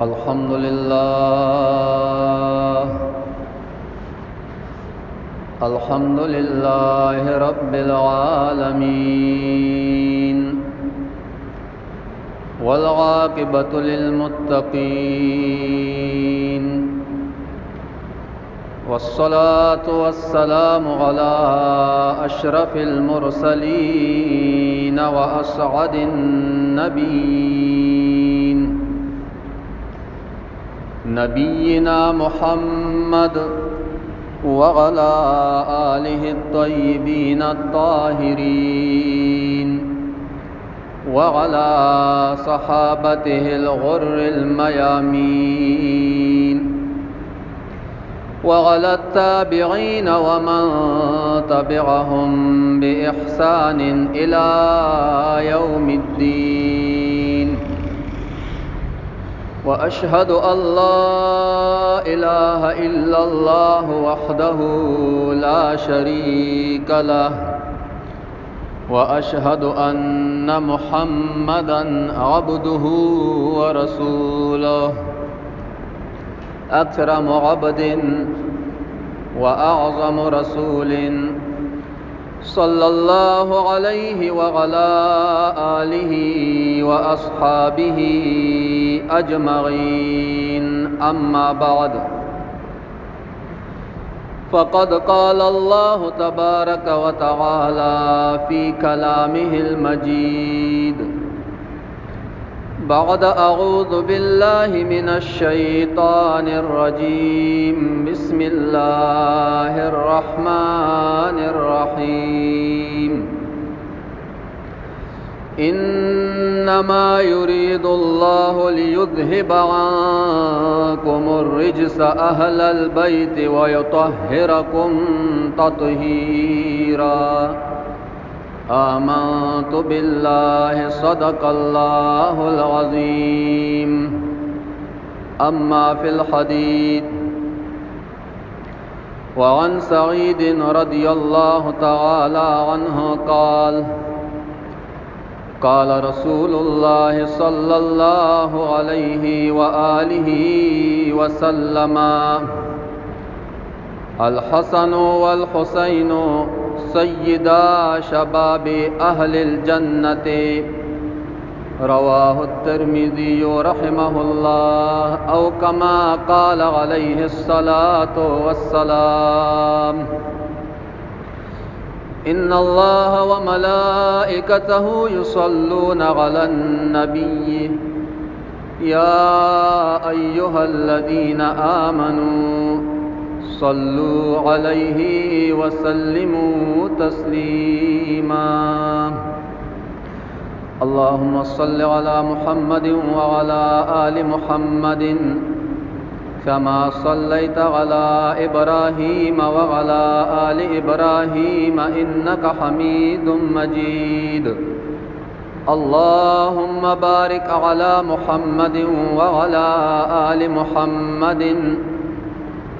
الحمد لله الحمد لله رب العالمين، والعاقبة للمتقين، والصلاة والسلام على أشرف المرسلين وأسعد النبيين، نبينا محمد وعلى آله الطيبين الطاهرين، وعلى صحابته الغر الميامين، وعلى التابعين ومن تبعهم بإحسان إلى يوم الدين. وأشهد أن لا إله إلا الله وحده لا شريك له، وأشهد أن محمدًا عبده ورسوله، أكرم عبد وأعظم رسول، صلى الله عليه وعلى آله وأصحابه أجمعين. أما بعد، فقد قال الله تبارك وتعالى في كلامه المجيد بعد أعوذ بالله من الشيطان الرجيم. بسم الله الرحمن الرحيم. إنما يريد الله ليذهب عنكم الرجس أهل البيت ويطهركم تطهيرا. آمنت بالله، صدق الله العظيم. أما في الحديث، وعن سعيد رضي الله تعالى عنه قال: قال رسول الله صلى الله عليه وآله وسلم: الحسن والحسين سيدا شباب أهل الجنة. رواه الترمذي رحمه الله، أو كما قال عليه الصلاة والسلام. إن الله وملائكته يصلون على النبي، يا أيها الذين آمنوا صلوا عليه وسلموا تسليما. اللهم صل على محمد وعلى آل محمد كما صليت على إبراهيم وعلى آل إبراهيم إنك حميد مجيد. اللهم بارك على محمد وعلى آل محمد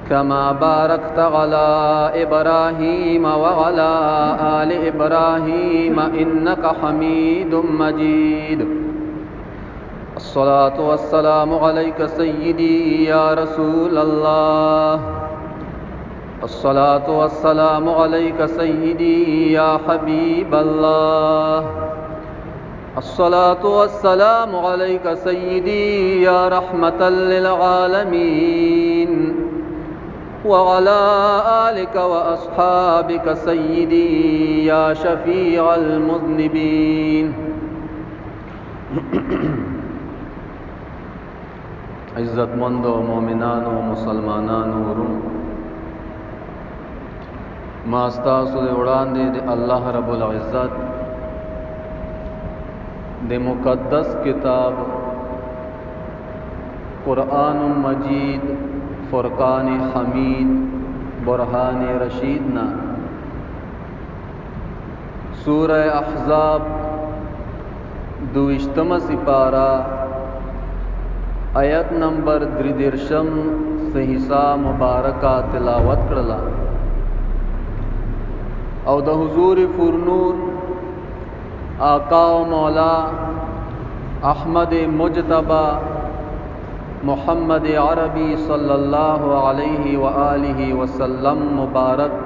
كما باركت على إبراهيم وعلى آل إبراهيم إنك حميد مجيد. الصلاة والسلام عليك سيدي يا رسول الله، الصلاة والسلام عليك سيدي يا حبيب الله، الصلاة والسلام عليك سيدي يا رحمة للعالمين، وعلى آلك وأصحابك سيدي يا شفيع المذنبين. عزت مند و مومنان و مسلمانان ورون، ما استاسو دے وڑاندے دے اللہ رب العزت دے مقدس کتاب قرآن مجید، فرقان حمید، برہان رشیدنا سورہ احزاب دوشتم سپارہ آیت نمبر 33 سے حصہ مبارکہ تلاوت کرلا، او د حضور فرنور آقا و مولا احمد مجتبی محمد عربی صلی اللہ علیہ وآلہ وسلم مبارک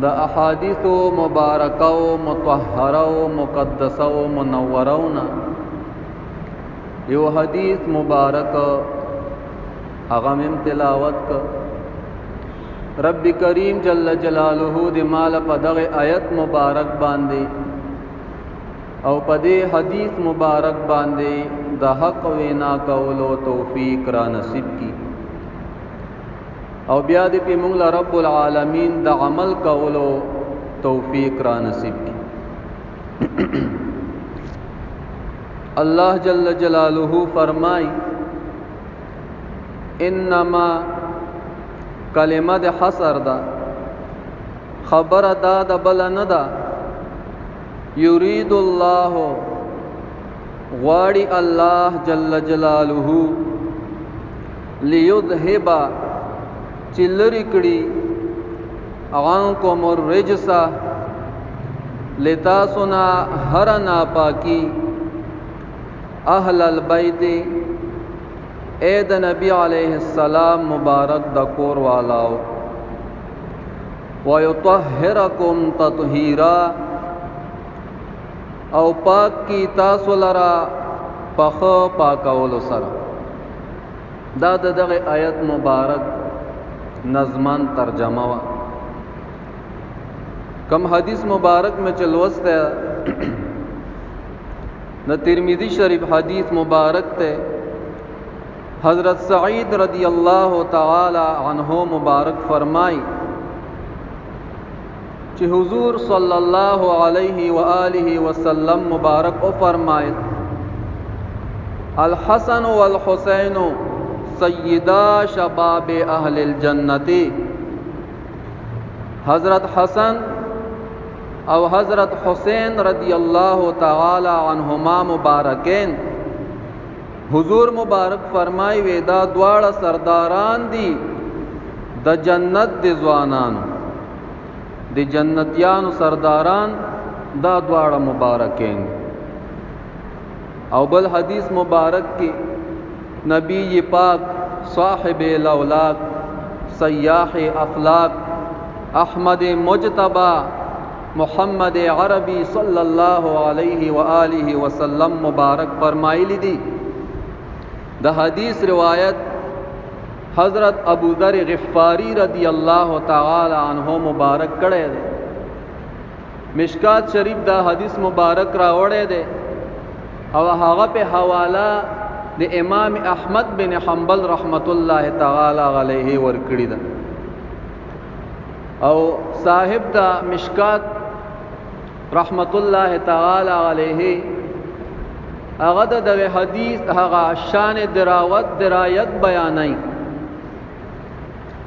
دا احادیث مبارکہ مطہرہ مقدسہ منورہ یو حدیث مبارک اغم تلاوت کا رب کریم جل جلالہ دی مال پدغ آیت مبارک باندے او پدے حدیث مبارک باندے دا حق وینا کولو توفیق را نصیب کی او بیا دی پی مونږ رب العالمین دا عمل کولو توفیق را نصیب کی اللہ جل جلالہ فرمائی انما کلمہ د حصر دا خبر دا د بل نه دا یرید الله غواړي الله جل جلاله لیذهب چلری کړي عنکم الرجس لتاسنا هر ناپاکی اهل البیت اے د نبی علیہ السلام مبارک د کور والاو ویطهرکم تطہیرا او پاک کی تاسو لرا پخ پاکولو سرا دا دغه آیت مبارک نظمان ترجمہ وا کم حدیث مبارک میں چلوست ہے نہ ترمذی شریف حدیث مبارک تے حضرت سعید رضی اللہ تعالی عنہ مبارک فرمائی کہ حضور صلی اللہ علیہ وآلہ وسلم مبارک او فرمائے الحسن والحسین سیدا شباب اہل الجنت حضرت حسن او حضرت حسین رضی اللہ تعالی عنہما مبارکین حضور مبارک فرمائی وی دا دواړه سرداران دی د جنت دی ځوانانو دی جنتیانو سرداران دا دواړه مبارکین او بل حدیث مبارک کی نبی پاک صاحب الاولاق سیاح افلاق احمد مجتبی محمد عربی صلی اللہ علیہ وآلہ وسلم مبارک فرمائی لی دی دا حدیث روایت حضرت ابو ذر غفاری رضی اللہ تعالی عنہ مبارک کڑے دے مشکات شریف دا حدیث مبارک راوڑے دے او هغه په حوالہ د امام احمد بن حنبل رحمت اللہ تعالی علیہ ورکڑی دا او صاحب دا مشکات رحمت اللہ تعالی علیہ اغد د حدیث هغه شان دراوت درایت بیانای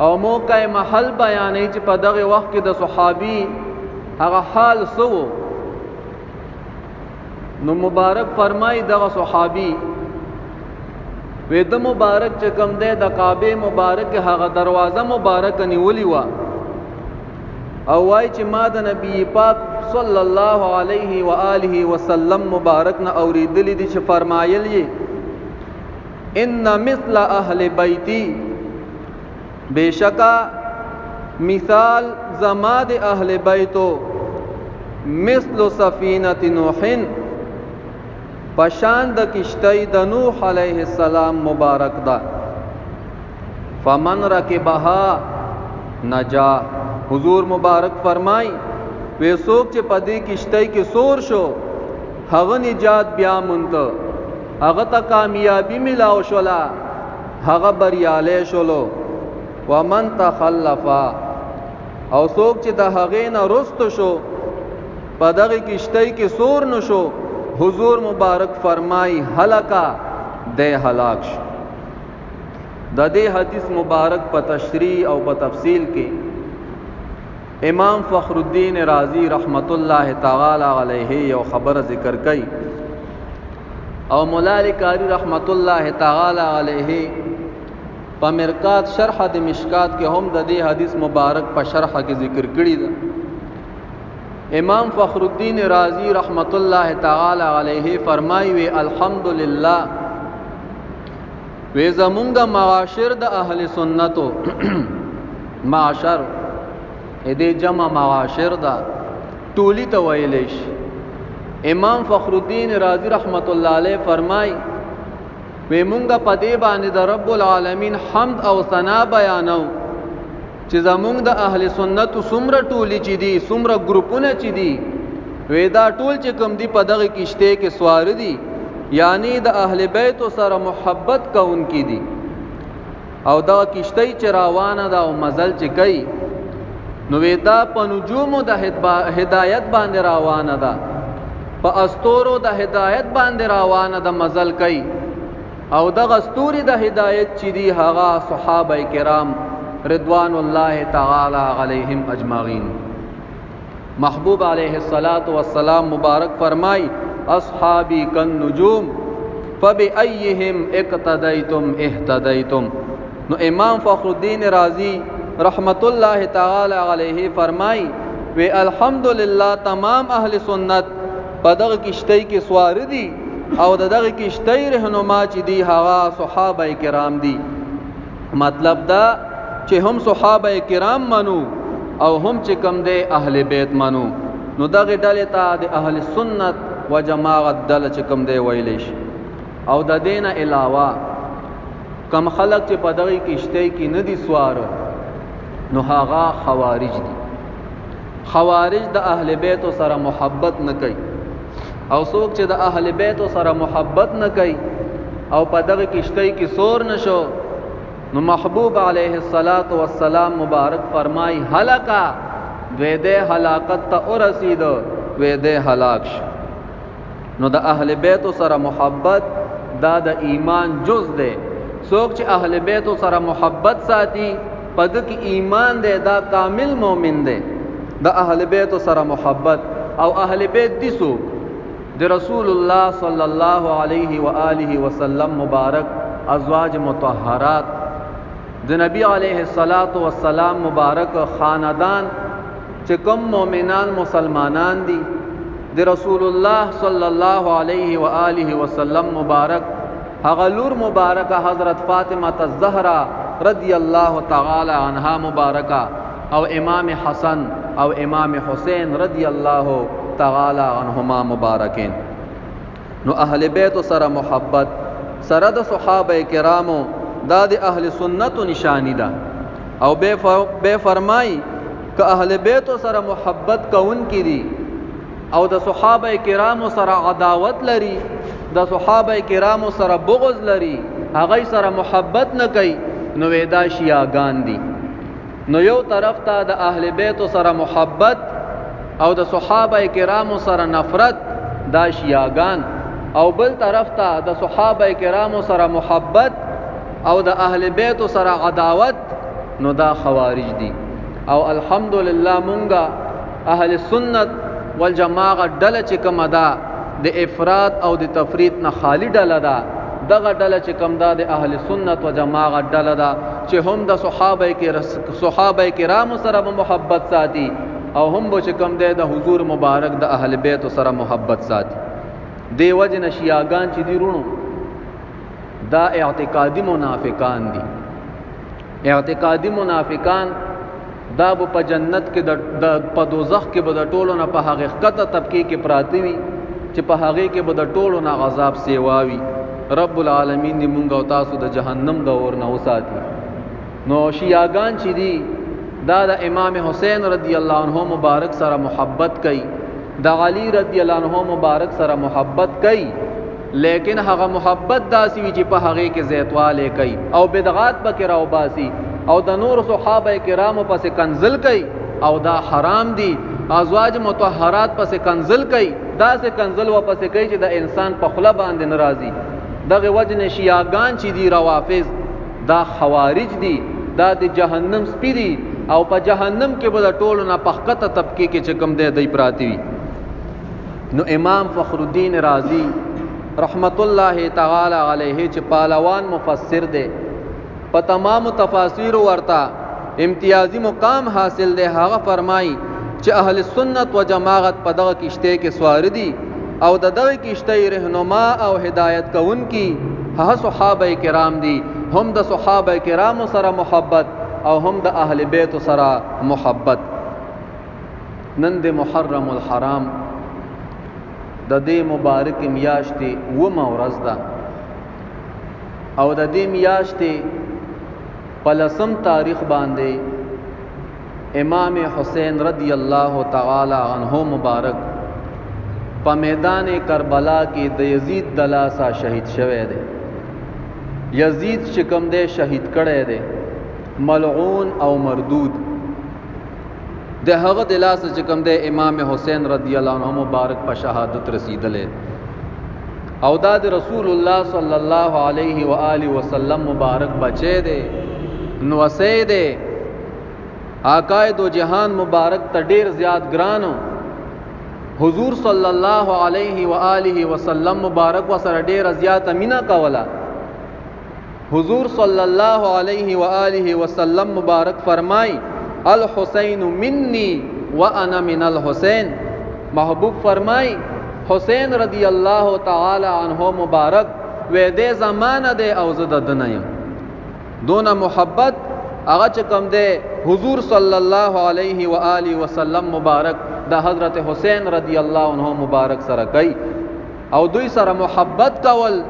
او موقع محل بیانای چې په دغه وخت کې د صحابي هغه حال سو نو مبارک فرمای دغه صحابي وې د مبارک چې کوم ده د کعبه مبارک هغه دروازه مبارک نیولی وا او وای چې ما د نبی پاک صلی اللہ علیہ وآلہ وسلم مبارک نہ اوریدلی دی چې فرمایلی ان مثل اہل بیتی بیشکا مثال زماد اہل بیتو مثل سفینۃ نوح پشاند کشتی د نوح علیہ السلام مبارک دا فمن رکبها نجا حضور مبارک فرمائی وی سوک چې پدې کشتی کې سور شو هغه نجات بیا مونته هغه ته کامیابی ملاو شولا هغه بریاله شولو ومن تخلفا او سوک چې د هغه نه رست شو پدغه کشتی کې سور نشو حضور مبارک فرمای هلاکا دے هلاک شو د دې حدیث مبارک په تشریح او په تفصیل کې امام فخر الدین رازی رحمت اللہ تعالی علیہ یو خبر ذکر کئی او مولا علی قاری رحمت اللہ تعالی علیہ په مرقات شرح د مشکات کې هم د دې حدیث مبارک په شرح کې ذکر کړی ده امام فخر الدین رازی رحمت اللہ تعالی علیہ فرمایي وی الحمدللہ وی زمونږ معاشر د اهل سنتو معاشر دې جمع معاشر دا ټولی ته ویلی شي. امام فخر الدین رازی رحمت الله علیه فرمای وی مونږه په دې باندې د رب العالمین حمد او ثنا بیانو چې زمونږ د اهل سنت څومره ټولی چې دي څومره ګروپونه چې دي وی دا ټول چې کوم دي په دغه کشته کې سوار دي یعنی د اهل بیت سره محبت کوونکي دي او دا کشته چې روانه ده او مزل چې کوي نو وی دا په نجومو د هدایت باندې روانه ده په استورو د هدایت باندې روانه ده مزل کوي او دغه استوري د هدایت چې دي هغه صحابه کرام رضوان الله تعالی علیهم اجمعین. محبوب علیه الصلاۃ والسلام مبارک فرمای اصحابی کالنجوم فبأیہم اقتدیتم اهتدیتم. نو امام فخر الدین رازی رحمت الله تعالی علیه فرمای وی الحمدللہ تمام اهل سنت په دغه کشتی کې سوار دي او دغه کشتی رهنما چې دي هغه صحابه کرام دي. مطلب دا چې هم صحابه کرام منو او هم چې کم دي اهل بیت منو نو دغه ډلې ته د اهل سنت و جماعت ډله چې کم دي ویلی شي. او د دین علاوه کم خلق چې په دغه کشتی کې نه دي سوار نو هغه خوارج دي. خوارج د اهل بیت سره محبت نه کوي او څوک چې د اهل بیت سره محبت نه کوي او په دغه کشتی کې سور نشو نو محبوب علیه الصلاۃ والسلام مبارک فرمای هلاکا دوی د هلاکت ته ورسید وی د هلاک شو. نو د اهل بیت سره محبت دا د ایمان جز ده. څوک چې اهل بیت سره محبت ساتي په دغه ایمان ده دا کامل مؤمن ده. د اهل بیت سره محبت او اهل بیت دي څوک د رسول الله صلی الله علیه و آله وسلم مبارک ازواج مطهرات د نبی علیه الصلاۃ والسلام مبارک خاندان چې کوم مؤمنان مسلمانان دي د رسول الله صلی الله علیه و آله وسلم مبارک هغه لور مبارکه حضرت فاطمه الزهرا رضی الله تعالی عنها مبارکه او امام حسن او امام حسین رضی الله تعالی عنهما مبارکین. نو اهل بیت سره محبت سره د صحابه کرامو دا د اهل سنت نشانی ده. او به فرمای که اهل بیت سره محبت کون کی دي او د صحابه کرامو سره عداوت لري د صحابه کرامو سره بغض لري هغه سره محبت نه کوي نو ودا شیعاګان دي. نو یو طرف ته د اهل بیت سره محبت او د صحابه کرامو سره نفرت دا شیعاګان او بل طرف ته د صحابه کرامو سره محبت او د اهل بیت سره عداوت نو دا خوارج دي. او الحمدلله مونږه اهل سنت والجماعت ډله چې کومه ده د افراط او د تفریط نه خالی ډله ده. دغه ډله چې کوم ده د اهل سنت و جماعت ډله ده چې هم د صحابه کرامو سره محبت ساتي او هم به چې کوم ده د حضور مبارک د اهل بیت سره محبت ساتي. دی وجه شیعاګان چې دی رونو دا اعتقادي منافقان دي. اعتقادي منافقان دا په جنت کې د په دوزخ کې به د ټولو نه په حقیقت طبقه کې پراتی وي چې په هغه کې به د ټولو نه عذاب سیواوي. رب العالمین دې مونږ او تاسو د جهنم د اور نه وساتي. نو شیعاګان چې دي دا د امام حسین رضی الله عنه مبارک سره محبت کوي د علی رضی الله عنه مبارک سره محبت کوي لیکن هغه محبت داسې وي چې په هغه کې زیاتواله کوي او بدعات پکې راو باسي او د نور صحابه کرامو پسې کنزل کوي او دا حرام دي. ازواج مطهرات پسې کنزل کوي دا سه کنزل و پسې کوي چې د انسان په خله باندې ناراضي. دغه وجنه شیعاګان چې دي روافض دا خوارج دي دا د جهنم سپی دي او په جهنم کې به د ټولو نه پخکته طبقه کې چې کوم دی پراتی وي. نو امام فخر الدین رازی رحمت الله تعالی علیه چې پهلوان مفسر دی په تمام تفاسیر ورته امتیازی مقام حاصل دی. هغه فرمایي چې اهل سنت و جماعت په دغه کشته کې سوار دي او د دغه کشته رهنما او هدایت کوونکی هغه صحابه کرام دي، هم د صحابه کرام سره محبت او هم د اهل بیت سره محبت. نن د محرم الحرام د دې مبارک میاشتې 9 ورځ ده او د دې میاشتې په 10 تاریخ باندې امام حسین رضی الله تعالی عنہ مبارک په میدان کربلا کې د یزید د لاسه شهید شوی دی. یزید چې کوم دی شهید کړی دی، ملعون او مردود د هغه د لاسه چې کوم دی امام حسین رضی الله عنه مبارک په شهادت رسیدلې او دا د رسول الله صلی الله علیه و آله وسلم مبارک بچی دی، نوسی دی. آقا دو جهان مبارک ته ډیر زیات ګرانو. حضور صلی الله علیه و آله وسلم مبارک وسره ډیر زیات مینا کوله. حضور صلی الله علیه و آله وسلم مبارک فرمای الحسین منی وانا من الحسین. محبوب فرمای حسین رضی الله تعالی عنہ مبارک وې دې زمانہ دې او زه د دنیا دون محبت هغه چې کوم دی حضور صلی الله علیه و آله وسلم مبارک د حضرت حسین رضی الله عنه مبارک سره کوي او دوی سره محبت کول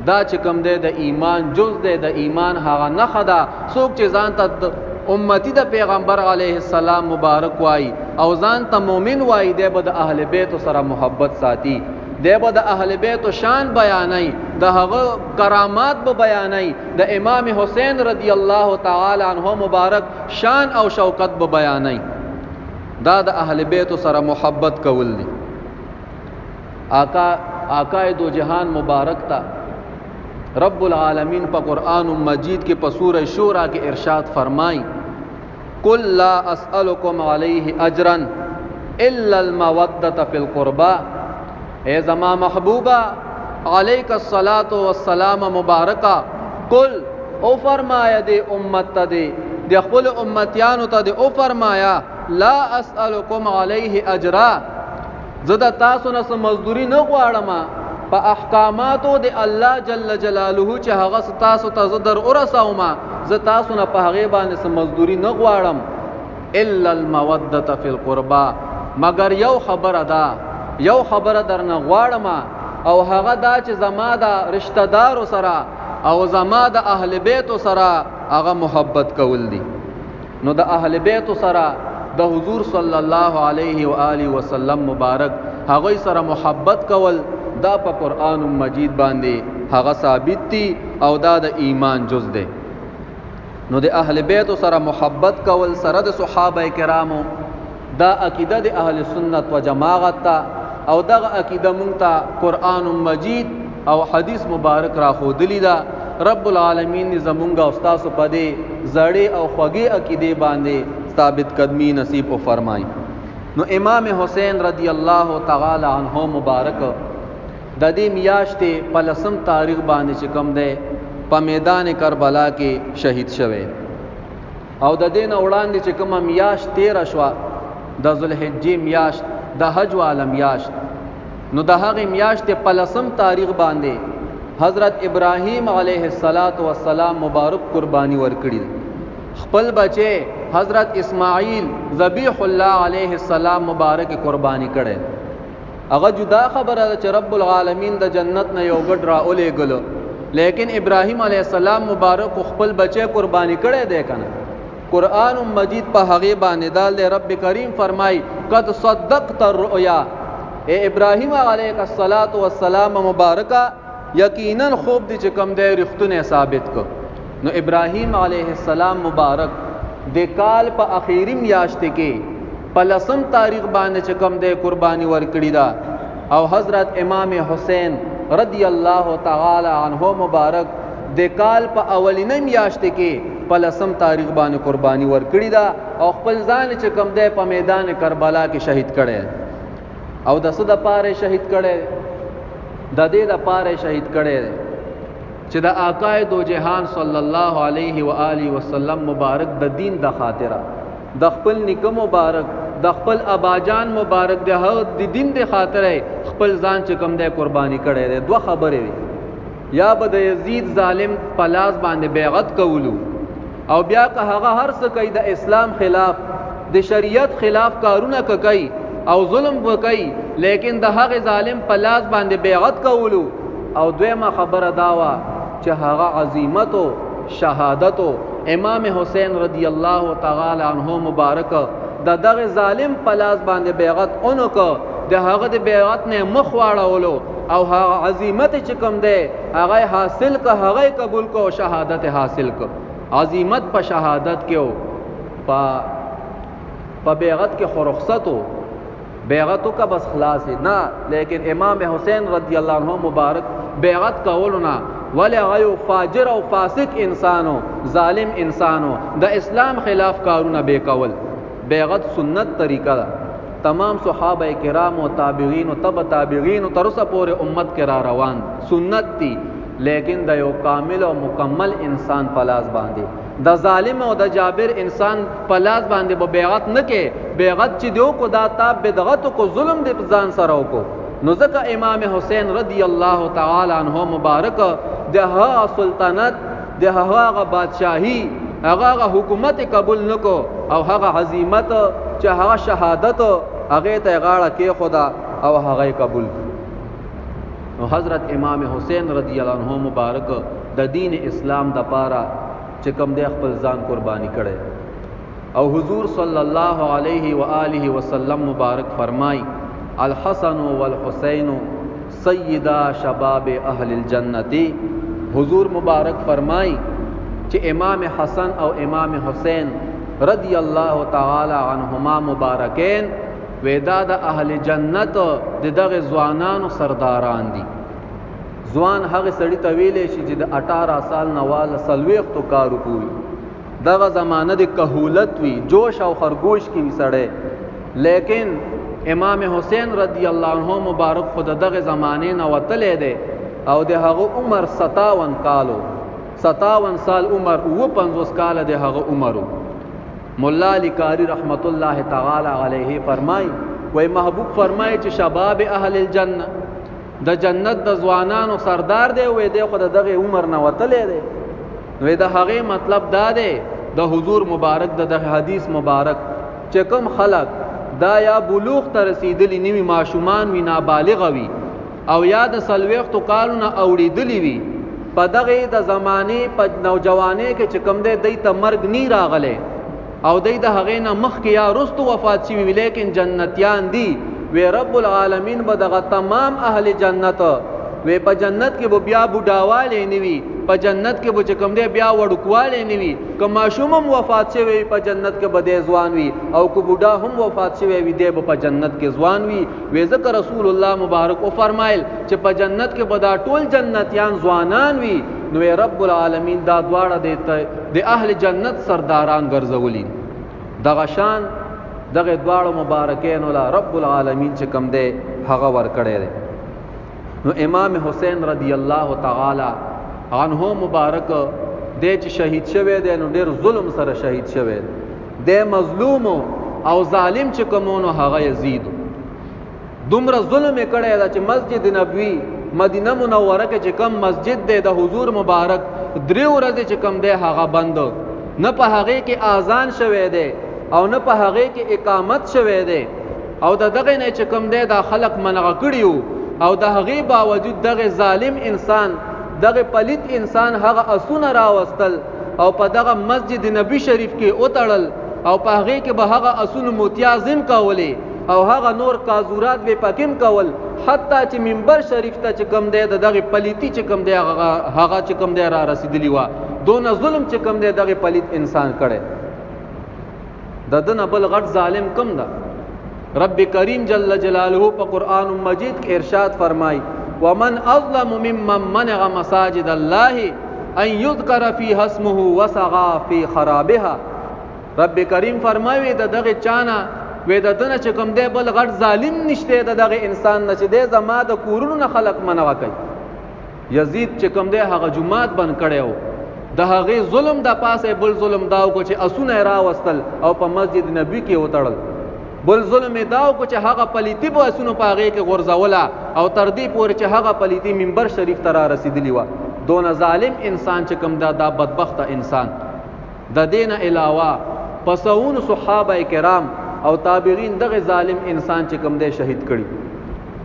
دا چې کوم دی د ایمان جز دی، د ایمان هغه نښه ده. څوک چې ځان ته امتی د پیغمبر علیه السلام مبارک وای او ځان ته مؤمن وای، دی به د اهل بیت سره محبت ساتي، دی به د اهل بیت شان بیانای، د هغه کرامات به بیانای، د امام حسین رضی الله تعالی عنہ مبارک شان او شوکت به بیانای. دا د اهل بیت سره محبت کول دي. آقا دو جهان مبارک تا رب العالمین په قرآن مجید کې په سورہ شورى کې ارشاد فرمای قل لا اسألکم علیہ اجرا الا المودة فی القربى. اے زما محبوبہ علیک الصلاۃ والسلام مبارکہ قل او فرمایا دے امت ته دے خپل امتیانو ته دے او فرمایا لا اسألکم علیہ اجرا، زدا تاسو نه مزدوری نه غواړم په احکاماتو د الله جل جلاله چې هغه تاسو ته زدر ورسوم، زه تاسو نه په هغه باندې مزدوری نه غواړم الا المودة فی القربى، مگر یو خبره ده، یو خبره درنه غواړم او هغه دا چې زما د رشتہ دار سره او زما د اهل بیت سره هغه محبت کول دي. نو د اهل بیت سره د حضور صلی الله علیه و آله وسلم مبارک هغه سره محبت کول دا په قرآن مجید باندې هغه ثابت دي او دا د ایمان جز ده. نو د اهل بیت سره محبت کول سره د صحابه کرامو دا عقیده د اهل سنت و جماعت ته او دغه عقیده مونږ ته قرآن مجید او حدیث مبارک را خودلی دا. رب العالمین زمونږ او تاسو په دې زړې او خوږې عقیده باندې ثابت قدمی نصیب او فرمای. نو امام حسین رضی الله تعالی عنہ مبارک د دې میاشتې په 10 تاریخ باندې چې کوم دی په میدان کربلا کې شهید شوه او د دین وړاندې چې کوم میاشت 13 شو د ذوالحجې میاشت د حج والا میاشت، نو د هغه میاشت په 10 تاریخ باندې حضرت ابراهیم علیه السلام مبارک قربانی ورکړي. خپل بچي حضرت اسماعیل ذبیح الله علیه السلام مبارک قربانی کړي. هغه جدا خبره چې رب العالمین د جنت نه یو ګډ را اولېګلو، لیکن ابراهیم علیه السلام مبارک خپل بچي قربانی کړي دی کنه. قرآن مجید په هغه باندې دال رب کریم فرمای قد صدقت الرؤیا. اے ابراهیم علیه السلام مبارکہ یقینا خوب دي چې کوم دی رښتونه ثابت کو. نو ابراهیم علیه السلام مبارک د کال په اخیری میاشت کې په 10 تاریخ باندې چې کوم دی قربانی ورکړی دا او حضرت امام حسین رضی الله تعالی عنہ مبارک د کال په اولینې میاشت کې په 10 تاریخ باندې قربانی ورکړی دا او خپل ځان چې کوم دی په میدان کربلا کې شهید کړي او د صد پاره شهید کړي، د دې د پاره شهید کړي چې د آقا دو جهان صلی الله علیه و آله وسلم مبارک د دین د خاطره د خپل نیکه مبارک د خپل اباجان مبارک د دین د خاطره خپل ځان چې کوم دی قربانی کړي. دوه خبرې یا به د یزید ظالم پلاس باندې بیعت کولو او بیا که هغه هر څه کوي د اسلام خلاف د شریعت خلاف کارونه کوي او ظلم وکړي لیکن د هغه ظالم پلاس باندې بیعت کولو او دویمه خبره داوا چې هغه عظمت او شهادت امام حسین رضی الله تعالی عنہ مبارک د دغه ظالم پلاس باندې بیعت اونکو د هغه د بیعت نه مخ واړولو او هغه عظمت چې کوم دی هغه حاصل که هغه قبول کو شهادت حاصل کو عظمت په شهادت کې او په بیعت کې خو رخصتو بیعتو کا بس خلاص نه لیکن امام حسین رضی الله عنه مبارک بیعت کولنا ولی غیو فاجر او فاسق انسانو ظالم انسانو د اسلام خلاف کارونه به کول بیعت سنت طریقہ دا تمام صحابه کرام او تابعین او تبع تابعین تر اوسه پورې امت کې را روان سنت دي لیکن د یو کامل او مکمل انسان پلاس باندې د ظالم او د جابر انسان پلاس باندې به بیعت نه کې بیعت چې دیو کو دا تاب بدعت کو ظلم د ځان سره کو نو ځکه امام حسین رضی الله تعالی عنہ مبارک دغه سلطنت دغه بادشاہی هغه حکومت قبول نکو او هغه عظمت چې هغه شهادت هغه ته غاړه کې خدا او هغه قبول نو حضرت امام حسین رضی الله عنه مبارک د دین اسلام د پاره چې کوم د خپل ځان قربانی کړي او حضور صلی الله علیه و آله وسلم مبارک فرمای الحسن والحسین سیدا شباب اهل الجنه حضور مبارک فرمای چې امام حسن او امام حسین رضی الله تعالی عنهما مبارکین ودا د اهل جنت دغه ځوانانو سرداران دي ځوان هغه سړی ته ویلې شي چې د 18 سال نواله سلويختو کارو کوي دغه زمانه د کهولت وی جوش او خرگوش کی سړی لیکن امام حسین رضی الله عنه مبارک خود دغه زمانه نه وتلې ده او د هغه عمر 57 کالو 57 سال عمر او 50 کال د هغه عمرو مولا علی قاری رحمت الله تعالی علیه فرمای وای محبوب فرمای چې شباب اهل الجنه د جنت د ځوانانو سردار دی وې د خود دغه عمر نه وتلې دی وې د هغه مطلب دا دی د حضور مبارک د حدیث مبارک چې کوم خلق دا یا بلوغ ته رسیدلی نیوی ماشومان وی نابالغ وی او یا د سلويختو کالونه اوړېدلی وی په دغه د زمانه په نوجوانه کې چې کوم دی ته مرګ نی راغله او د هغه نه مخ کې یا رستو وفات شي لیکن جنتیان دي وی رب العالمین به دغه تمام اهل جنت وی په جنت کې به بیا بډاواله نیوي په جنت کې به چې کوم دی بیا وړکواله نیوي کما شومم وفات شوی په جنت کې به د ځوان وي او کو بډا هم وفات شوی وي دی په جنت کې ځوان وي وی ذکر رسول الله مبارک او فرمایل چې په جنت کې به دا ټول جنتیان ځوانان وي نو رب العالمین دا دواړه د اهل جنت سرداران ګرځولي دغه شان دغه دواړو مبارکین ولا رب العالمین چې کوم دی هغه ور کړی دی نو امام حسین رضی الله تعالی عنہ مبارک د چې شهید شوی دی نو ډیر ظلم سره شهید شوی دی مظلوم او ظالم چې کومونو هغه یزید دومره ظلم کړی دا چې مسجد نبوی مدینه منوره کې چې کوم مسجد دی د حضور مبارک 3 ورځې چې کوم دی هغه بند نه په هغه کې اذان شوی دی او نه په هغه کې اقامت شوی دی او دغه نه چې کوم دی دا خلق منغه کړیو او د هغه باوجود دغه ظالم انسان دغه پلیت انسان هغه اسونه راوستل او په دغه مسجد نبی شریف کې اوتړل او په هغه کې به هغه اسونه متیازم کولې او هغه نور کازورات به پکیم کول حتی چې منبر شریف ته چې کوم دی دغه پلیتی چې کوم دی هغه چې کوم دی را رسیدلی و دون ظلم چې کوم دی دغه پلیت انسان کړي ددن بل غټ ظالم کم دا رب کریم جل جلاله په قرآن مجید کې ارشاد فرمای ومن اظلم ممن منع مساجد الله ان يذكر فيها اسمه وسعى في خرابها رب کریم فرمایي دغه چانا وې ددن چې کوم دی بل غټ ظالم نشته دغه انسان نشه دی زما د کورونو نه خلق منع کوي یزید چې کوم دی هغه جمعات بند کړو د هغه ظلم د پاسه بل ظلم داو کو چې اسونه را وستل او په مسجد نبی کې وتړل بل ظلم داو کو چې هغه پلیتی به اسونو پاغه کې غرزولا او تر دې پورې چې هغه پلیتی منبر شریف ته را رسیدلی و. دون ظالم انسان چې کوم دا بدبخت انسان. د دین علاوه پسون صحابه کرام او تابعین دغه ظالم انسان چې کوم دی شهید کړي.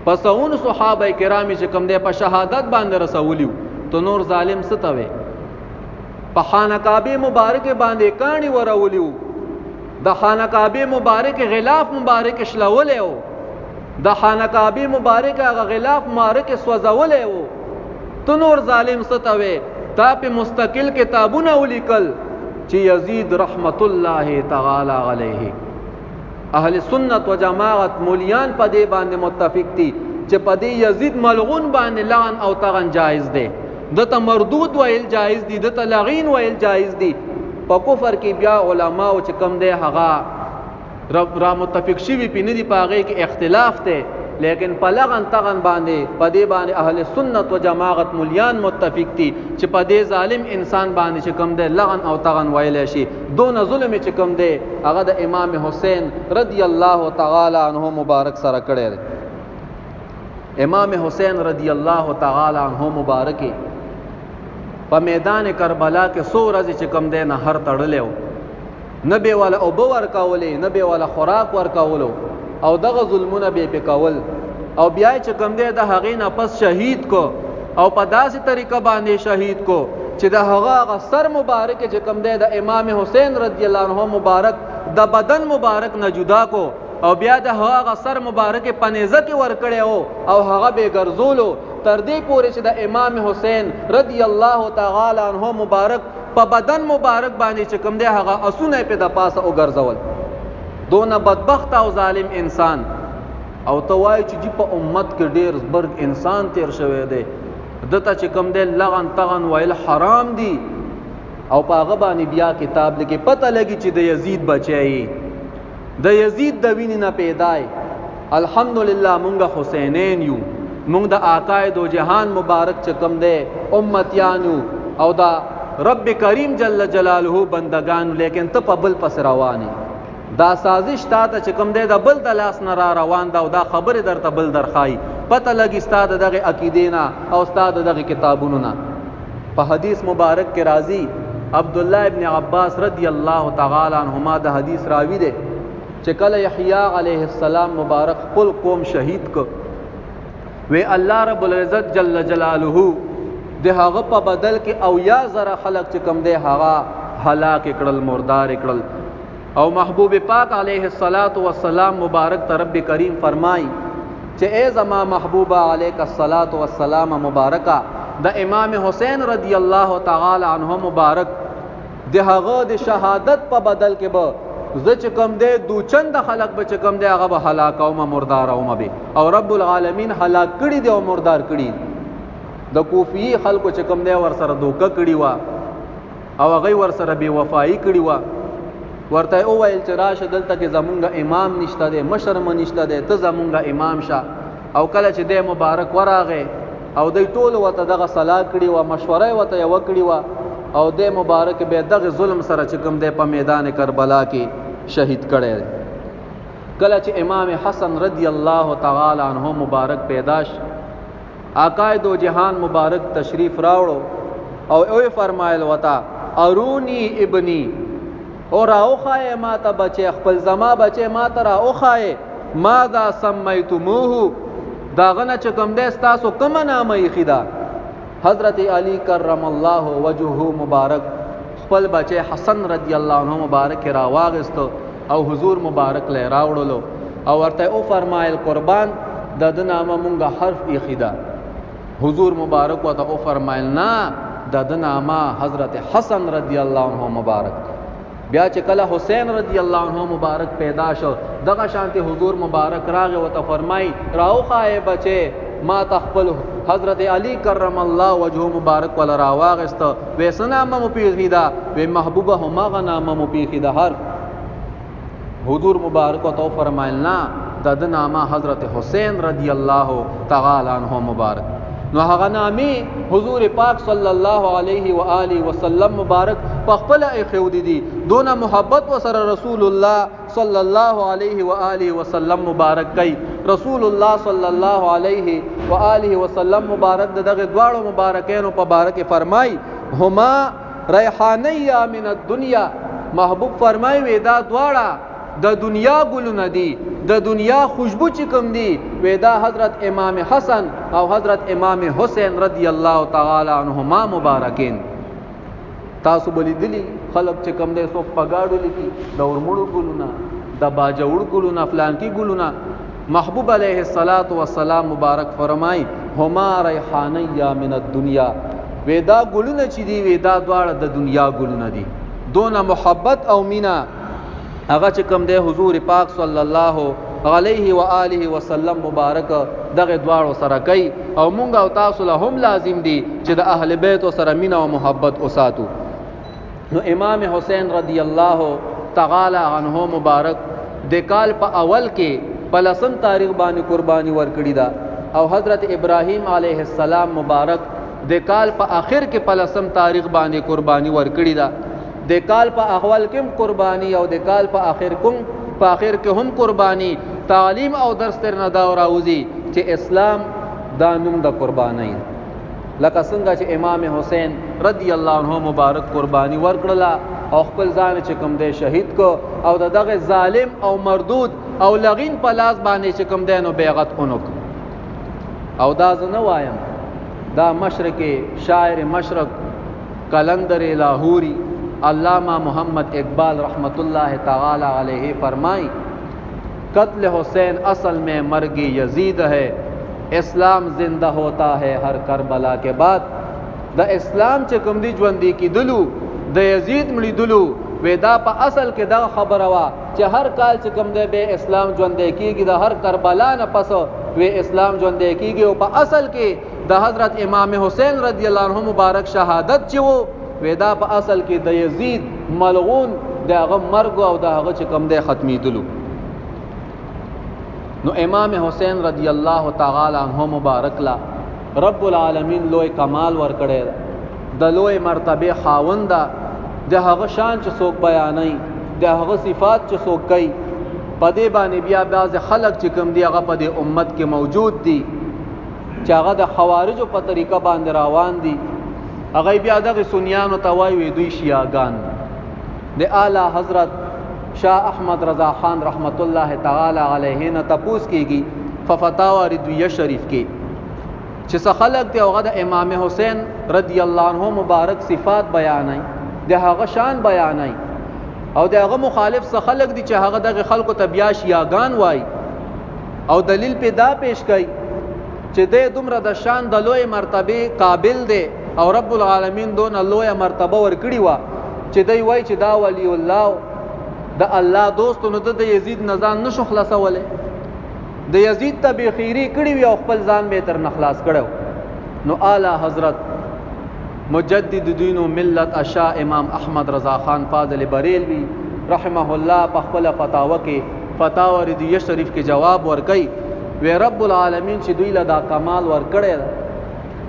پسون صحابه کرام چې کوم دی په شهادت باندې رسولیو. تو نور ظالم ستوي په خانه کعبه مبارک باندې کانی ورولیو. د خانه کعبه مبارک غلاف مبارک شلولیو. د خانه کعبه مبارک هغه غلاف مبارک سوځولیو. تو نور ظالم ستوي تا په مستقل کتابونه ولیکل چې یزید رحمت الله تعالی علیه. اهل سنت و جماعت مولیان په دې باندې متفق دي چې په دې یزید ملعون باندې لعن او طغن جایز دی. دته مردود ویل جایز دي، دته لعین ویل جایز دي. په کفر کې بیا علما او چې کم دی هغه رب را متفق شوی پینې دی پاغه کې اختلاف ته، لیکن په لغن طغن باندې په دې باندې اهل سنت و جماعت مولیان متفق دي چې په دې ظالم انسان باندې چې کم دی لغن او طغن ویل شي. دون ظلم چې کم دی هغه د امام حسین رضی الله تعالی عنہ مبارک سره کړی دی. امام حسین رضی الله تعالی عنہ مبارک په میدان کربلا کې 100 ورځې چې کم دی نه هر تړلیو، نبی والا او بو ورکولې، نبی والا خوراک ورکولو او دغه ظلمونه به پکول او بیا چې کم دی د هغې نه پس شهید کو او په داسې طریقه باندې شهید کو چې د هغه سر مبارک چې کم دی د امام حسین رضی الله عنه مبارک د بدن مبارک نه جدا کو او بیا د هغه سر مبارک پنیزه کې ور کړی او هغه به ګرځولو تر دې پورې چې د امام حسین رضی الله تعالی عنه مبارک په بدن مبارک باندې چې کوم دی هغه اسونه په د پاسه او ګرځول. دونه بدبخت او ظالم انسان او توای چې په امت کې ډیر زبرګ انسان تیر شوی دی. دته چې کوم دی لغن طغن ویل حرام دی او په هغه باندې بیا کتاب لیکي پته لګي چې د یزید بچی د یزید د وینې نه پیدای. الحمدلله مونږه حسینین یو، مونږ د آقای دو جهان مبارک چې کوم دی امتیانو او دا رب کریم جل جلاله بندگانو، لیکن ته په بل پس رواني. دا سازش تا ته چې کوم دی د بل د لاس نه را روان دا او دا خبره درته بل درخای پته لګي ستا د دغه عقیدې نه او ستا د دغه کتابونو نه. په حدیث مبارک کې راځي عبد الله ابن عباس رضی الله تعالی عنهما د حدیث راوی دی چې کله یحیی علیه السلام مبارک خپل قوم شهید کو وی الله رب العزت جل جلاله د هغه په بدل کې او یا زره خلق چې کم دی هغه هلاک کړل، مردار کړل. او محبوب پاک علیه الصلاۃ والسلام مبارک ته رب کریم فرمای چې ای زما محبوبه علیک الصلاۃ والسلام مبارکه د امام حسین رضی الله تعالی عنہ مبارک د هغه د شهادت په بدل کې به زه چې کم دی دو چند خلق به چې کم دی هغه به هلاک او مردار او مبه او رب العالمین هلاک کړي دی او مردار کړي. د کوفی خلکو چې کم دی ور سره دوکه کړي وا او هغه ور سره بے وفایی کړي وا. ورته او ویل چې راشه دلته کې زمونږ امام نشته دی، مشر م نشته دی، ته زمونږ امام شه. او کله چې دی مبارک وراغه او دی ټول وته دغه صلاح کړي وا، مشوره وته یو کړي وا او دی مبارک به دغه ظلم سره چې کوم دی په میدان کربلا کې شهید کړي. کله چې امام حسن رضی الله تعالی عنہ مبارک پیداش آقای دو جهان مبارک تشریف راوړو او اوی فرمایل وتا ارونی ابنی اور اوخای ما ته بچي خپل زما بچي ما ته را اوخای ماذا سمیتموه داغنه چې کوم دی تاسو کوم نامه یې خدا. حضرت علی کرم الله وجهه مبارک خپل بچي حسن رضی الله عنه مبارک را واغستو او حضور مبارک له راوړلو او ورته او فرمایل قربان د نامه مونږه حرف یې خدا. حضور مبارک وته او فرمایل نه د نامه حضرت حسن رضی الله عنه مبارک. بیا چې کله حسین رضی الله عنه مبارک پیدا شو دغه شانتی حضور مبارک راغه وته فرمای راوخای بچي ما تخپل حضرت علی کرم الله وجهه مبارک ولا راواغست وسنا مم پیغیدا و محبوبه هما غنامه مم پیغیدا هر حضور مبارک وته فرمایلنا د نامه حضرت حسین رضی الله تعالی عنہ مبارک. نو هغه نامي حضور پاک صلی الله علیه و آله وسلم مبارک په خپل اخیودی دي دونه محبت وسره رسول الله صلی الله علیه و آله وسلم مبارک کوي. رسول الله صلی الله علیه و آله وسلم مبارک دغه دواړو مبارکینو په باره کې فرمای هما ریحانیا من الدنیا. محبوب فرمای وې دا دواړه د دنیا ګلونه دي، د دنیا خوشبو چې کوم دي وې دا حضرت امام حسن او حضرت امام حسین رضی الله تعالی عنهما مبارکین. تاسو بلیدلی خلق چې کوم دی څوک پګاړو لیکي د ورمړو ګلونه، د باجوړ ګلونه، فلانکی ګلونه. محبوب علیه الصلاۃ والسلام مبارک فرمای هما ریحانیا من الدنیا. ودا ګلونه چې دی ودا دواړه د دنیا ګلونه دي. دونه محبت او مینا هغه چې کوم دی حضور پاک صلی الله علیه و آله وسلم مبارک دغه دواړو سره کوي او مونږ او تاسو له هم لازم دي چې د اهل بیت سره مینا او محبت وساتو. نو امام حسین رضی الله تعالی عنہ مبارک د کال په اول کې په لسم تاریخ باندې قربانی ورکړی دا او حضرت ابراهیم علیه السلام مبارک د کال په اخر کې په لسم تاریخ باندې قربانی ورکړی دا. د کال په اول کې قربانی او د کال په اخر کې هم قربانی. تعلیم او درس تر نه دا راوځي چې اسلام دا نوم د قربانی لکه څنګه چې امام حسین رضی الله عنه مبارک قربانی ورکړه او خپل ځان چې کوم دی شهید کو او دغه ظالم او مردود او لغین په لاس باندې چې کوم دی نو بیعت اونک. او دا زه نه وایم، دا مشرق شاعر مشرق قلندر لاہوری علامہ محمد اقبال رحمت اللہ تعالی علیہ فرمائی قتل حسین اصل میں مرگ یزید ہے، اسلام زندہ ہوتا ہے ہر کربلا کے بعد. د اسلام چې کوم دی ژوندې کیدلو د یزید مړي دلو ودا په اصل کې دا خبره وا چې هر کال چې کوم دی به اسلام ژوندې کیږي، د هر کربلا نه پس وی اسلام ژوندې کیږي. او په اصل کې د حضرت امام حسین رضی الله عنه مبارک شهادت چې وو ودا په اصل کې د یزید ملعون دغه مرګ او دغه چې کوم دی ختمي دلو. نو امام حسین رضی الله تعالی عنہ مبارک لا رب العالمین لوی کمال ور کړی، د لوی مرتبه خاوند د هغه شان چې څوک بیانای، د هغه صفات چې څوک کوي. په دې باندې بیا بعض خلک چې کوم دی هغه په دې امت کې موجود دي چې هغه د خوارجو په طریقه باندې روان دي. هغه بیا دغه سنیانو ته وایي دوی شیعاګان. د اعلی حضرت شاه احمد رضا خان رحمت الله تعالی علیه نه تپوس کیږي فتاوا رضویه شریف کې چې څه خلق دی هغه د امام حسین رضی الله عنه مبارک صفات بیانای، د هغه شان بیانای او د هغه مخالف څه خلق دي چې هغه دغه خلکو ته بیا شیعاګان وای او دلیل پیدا پیش کوي چې د دومره د شان د لوی مرتبه قابل دی او رب العالمین دون لوی مرتبه ورکړي وا چې دوی وای چې دا ولی الله د الله دوست نو د یزید نزان نشو خلاصوله، د یزید ته به خیری کړي وي او خپل ځان به تر نخلاص کړو. نو اعلی حضرت مجدد دین و ملت اشا امام احمد رضا خان فاضل بریلوی رحمه الله په خپل فتاوا کې فتاوا رضویه شریف کې جواب ورکړي وی رب العالمین چې دوی له دا کمال ورکړي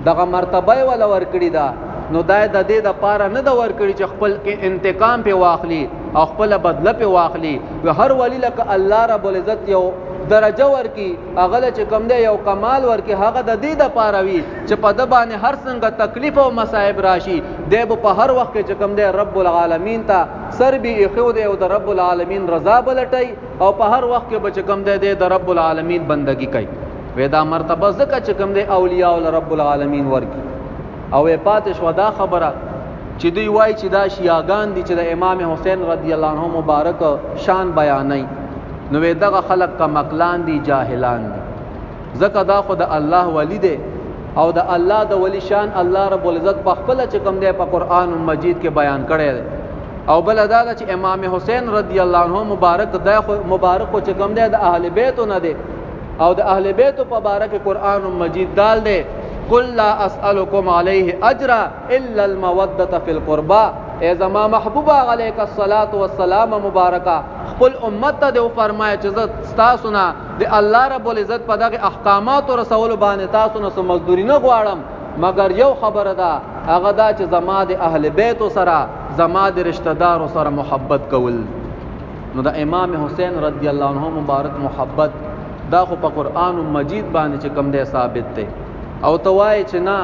دغه مرتبه ولا ورکړي دا نو دای د دې د پاره نه د ورکړي چې خپل کې انتقام په واخلي او خپل بدله په واخلي. و هر ولی لکه الله رب العزت یو درجه ورکی هغه چې کوم دی یو کمال ورکی هغه د دې د پاره وي چې په د باندې هر څنګه تکلیف او مصائب راشي دی په هر وخت کې چې کوم دی رب العالمین ته سر به خو دی او د رب العالمین رضا بلټي او په هر وخت کې به چې کوم دی د رب العالمین بندگی کوي. ودا مرتبه زکه چې کوم دی اولیاء ول رب العالمین ورکی. او پاتې شو دا خبره چې دوی وای چې دا شیعاګان دي چې د امام حسین رضی الله عنه مبارک شان بیانای، نو دغه خلق کا مقلان دي جاهلان دي. زکه دا خود الله ولی دی او د الله د ولی شان الله رب العزت په خپل چې کوم دی په قران مجید کې بیان کړی دی. او بل دا چې امام حسین رضی الله عنه مبارک چې کوم دی د اهل بیت نه دی او د اهل بیت په بارک قران مجید دال دی قل لا اسالکم علیه اجر الا الموده فی القربى. ای زما محبوبا علیک الصلاۃ والسلام مبارکہ خپل امت ته فرمایا چې تاسو نه د الله رب العزت په دغه احکامات او رسول باندې تاسو نه سم مزدوری نه غواړم مگر یو خبره ده هغه دا چې زما د اهل بیت سره زما د رشتہ دار سره محبت کول. نو د امام حسین رضی الله عنه مبارک محبت دا خو په قرآن مجید باندې چې کوم دی ثابت دی. او توای چې نه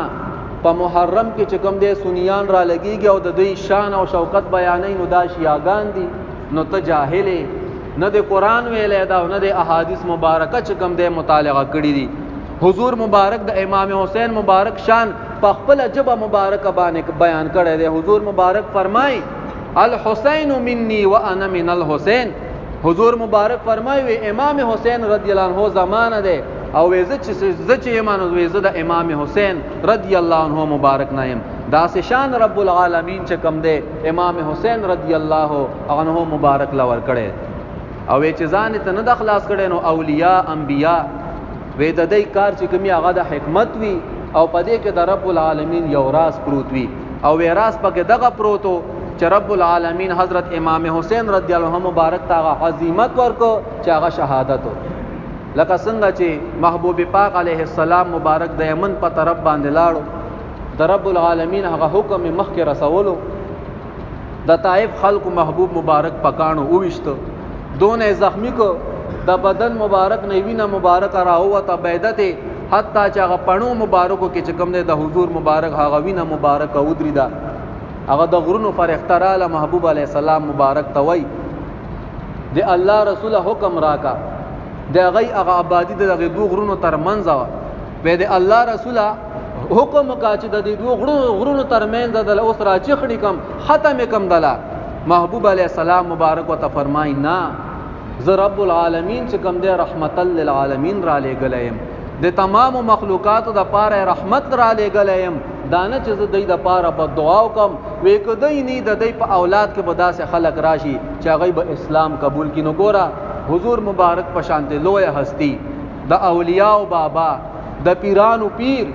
په محرم کې چې کوم دی سنیان را لګیږي او د دوی شان او شوکت بیانې، نو دا شیعاګان دي. نو ته جاهلې نه د قرآن ویلې دا نه د احادیث مبارکه چې کوم دی مطالعه کړی دي. حضور مبارک د امام حسین مبارک شان په خپل جبه مبارک باندې بیان کړی دی. حضور مبارک فرمای الحسین منی وانا من الحسین. حضور مبارک فرمایي امام حسین رضی الله عنه زمانه ده او زه چې ایمان زه د امام حسین رضی الله عنه مبارک نایم. دا شان رب العالمین چې کوم ده امام حسین رضی الله عنه مبارک لور کړي او چې ځان ته نه د خلاص کړي. نو اولیاء انبیاء وې د دې کار چې کومي هغه د حکمت وی او پدې کې د رب العالمین یو راز پروت وی او وې راز پکې دغه پروتو چې رب العالمین حضرت امام حسین رضی الله عنه مبارک تاغه عظمت ورکو چې هغه شهادت و. لکه څنګه چې محبوب پاک علیه السلام مبارک د یمن په طرف باندې لاړو، د رب العالمین هغه حکم مخکې رسولو، د طائف خلق محبوب مبارک پکانو اوويشتو، دون زخمی کو د بدن مبارک نه وینه مبارک راوته بیدته، حتی چې هغه پڼو مبارکو کې چې کوم د حضور مبارک هغه وینه مبارک ودری دا هغه د غرونو پر اختراله محبوب علی السلام مبارک توي د الله رسول حکم راکا د غي هغه آبادی د دو غرونو تر منځ و د الله رسول حکم کا چې د دو غرونو تر منځ د اوس راچخړي کم ختم کم دلا محبوب علی السلام مبارک وت فرمای نا ز رب العالمین چې کم د رحمت للعالمین را لګلیم د تمام مخلوقات د پاره رحمت را لګلیم دانه چې د دې د پاره په دعا وکم وې کدی نه د دې په اولاد کې بدا سے خلق راشي چې هغه به اسلام قبول کینو. ګورا حضور مبارک په شان د لوی هستی د اولیاء او بابا د پیرانو پیر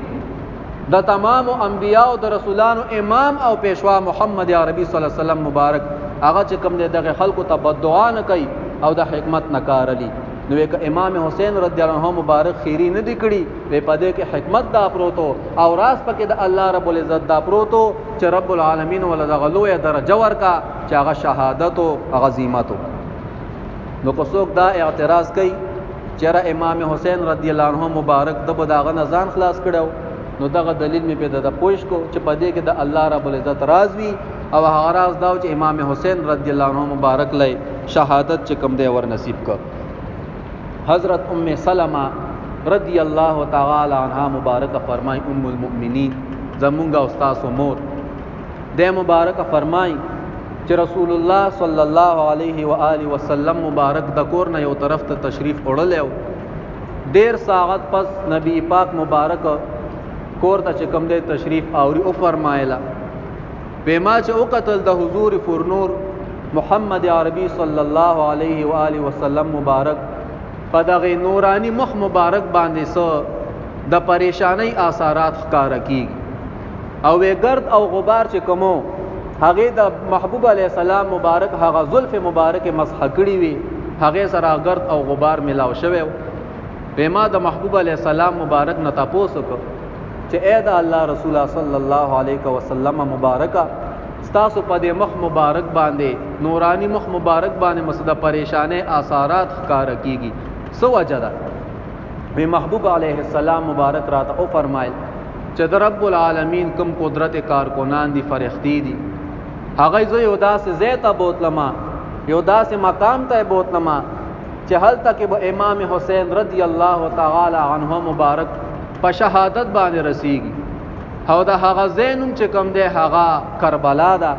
د تمام انبیاء او د رسولانو امام او پیشوا محمد عربی صلی الله علیه وسلم مبارک هغه چې کوم دغه خلکو ته بدعا نه کوي او د حکمت نه کار علی. نو یک امام حسین رضی الله عنه مبارک خیری نه دی کړي په پدې کې حکمت دا پروتو او راز پکې د الله رب العزت دا پروتو چې رب العالمین ول د غلوې درجه ورکا چې هغه شهادت او عظمت. نو کو څوک دا اعتراض کوي چې را امام حسین رضی الله عنه مبارک د بداغه نزان خلاص کړو، نو دغه دلیل می په د پوښ کو چې پدې کې د الله رب العزت راز وی او هغه راز دا چې امام حسین رضی الله عنه مبارک لای شهادت چې کوم دی ور نصیب کړ. حضرت ام سلمہ رضی اللہ تعالی عنہا مبارک فرمائی ام المؤمنین زمونگا استاذ و مور دے مبارک فرمائی چې رسول الله صلی الله علیه و آله وسلم مبارک د کور نه یو طرف ته تشریف وړلو. ډیر ساعت پس نبی پاک مبارک کور ته چې کوم دی تشریف اوري او فرمایلا بما چې او قتل د حضور فرنور محمد عربی صلی الله علیه و آله وسلم مبارک په دغه نورانی مخ مبارک باندې سو د پریشانی آثارات ښکارا کیږي او گرد او غبار چې کومو هغه د محبوب علی السلام مبارک هغه زلف مبارک مسح کړی وي هغه سره گرد او غبار ملاو شوی. به ما د محبوب علی السلام مبارک نه تاسو کو چې اے د الله رسول صلی الله علیه وسلم مبارکه ستاسو په دې مخ مبارک باندې نورانی مخ مبارک باندې مسد پریشانه آثارات ښکارا کیږي سو وجدا. به محبوب علیه السلام مبارک راته او فرمایل چې د رب العالمین کوم قدرت کارکنان دي فرښتې دي هغه زه یو داسې زیته بوتلما یو داسې مقام ته بوتلما چې هل تک به امام حسین رضی الله تعالی عنه مبارک په شهادت باندې رسیږي او د هغه زینم چې کوم دی هغه کربلا ده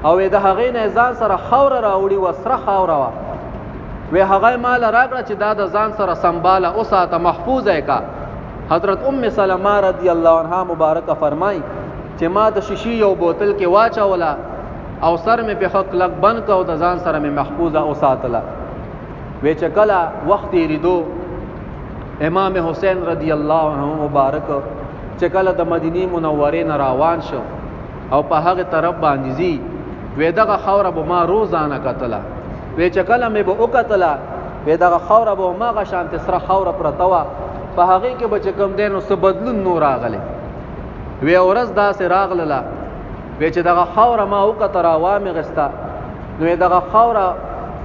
او د هغه نه ځان سره خور راوړي وسره خور وا وی هغه مال راغله چې دا د ځان سره سنباله او ساته محفوظه کا. حضرت ام سلمہ رضی الله عنها مبارکه فرمای چې ما د شیشې یو بوتل کې واچولا او سر مې په حق لګ بند کو د ځان سره مې محفوظه او ساتله. وی چې کله وخت یریدو امام حسین رضی الله عنه مبارک چې کله د مدینه منوره نه روان شو او په هغه طرف باندې زی وی دغه خوره به ما روزانه کتله وی چې کله مې به وکتله وی دغه خوره به ما غ شانت سره خوره پرتوا په هغه کې به کوم دینو څه بدلون نور راغله. وی اورز داسې راغله وی چې دغه خوره ما وکتره وامه غستا نو دغه خوره